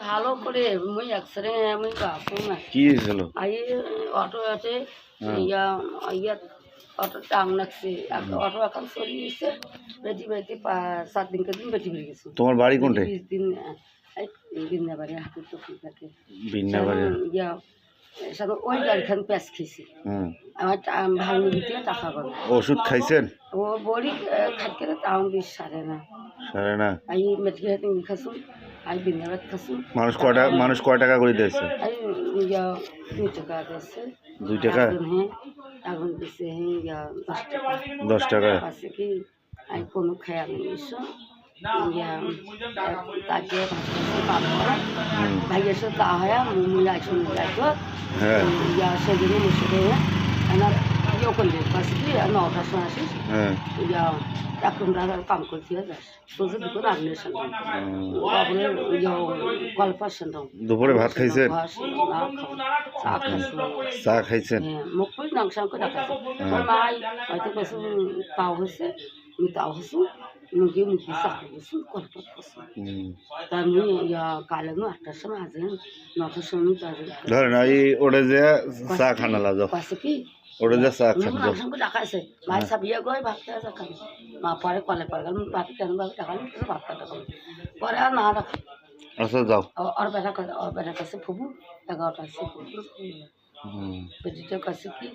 ভালো করে মুই এক্সরে আমি গাছো না কি হয়েছিল? আই অটো আছে ইয়া ইয়া অটো টাং লাগছে অটো এখন চলে গেছে বেটি বেটি 7 দিন বেটি বেরিয়ে গেছে। তোমার বাড়ি কোনটা? 20 দিন বিন্না বাড়ি হাতের তো থাকে বিন্না বাড়ি ইয়া সাথে ওই গাড়িখান প্যাঁচ খেয়েছি আমার ভালো দিতে টাকা পাবো। ওষুধ খাইছেন? ও বড়ি খাইতে তাও বেশ সারে না আই মেট্রিক খাসুন আই বিন্দাবাদ খাসুন। মানুষ কয় টাকা করে দিয়েছে? আই ইয়া 2 টাকা দিয়েছে। 2 টাকা? হ্যাঁ এখন দিছে ইয়া 10 টাকা আছে কি আই কোনো খায় আমি এসো ইয়া তাকে ভাইয়ের সাথে হয় মুই আইসো যাইতো হ্যাঁ ইয়া সেদিন মুসে আমার ইয়ে করলে কাছে কি 9টার সময় আসিস ইয়া এখন কাম করতে যাস তোর দুপুর রান্নার সঙ্গে ইয়া গল্পের সঙ্গে দুপুরে ভাত খাইছেন? চা খাইছেন? মুখ করে নাংস করে রাখাছে মাই হয়তো কিছু তাও হয়েছে আমি তাও হসু মুখে মুখে চা খাইছি গল্প করছি তা আমি ইয়া কালে 8টার সময় আসেন 9টার সময় ধরেন এই ওটা যে চা খানা লাগো কাছে কি ওটা যে চা খান নাংস করে রাখাছে মাই সব ইয়ে গয় ভাত খাওয়া চা খান মা পরে কলে পরে গেল ভাত কেন ভাবে টাকা ভাত টাকা পরে আর না রাখা। আচ্ছা যাও और बेटा कैसे फूबू 11টা से बेटी কাছে কি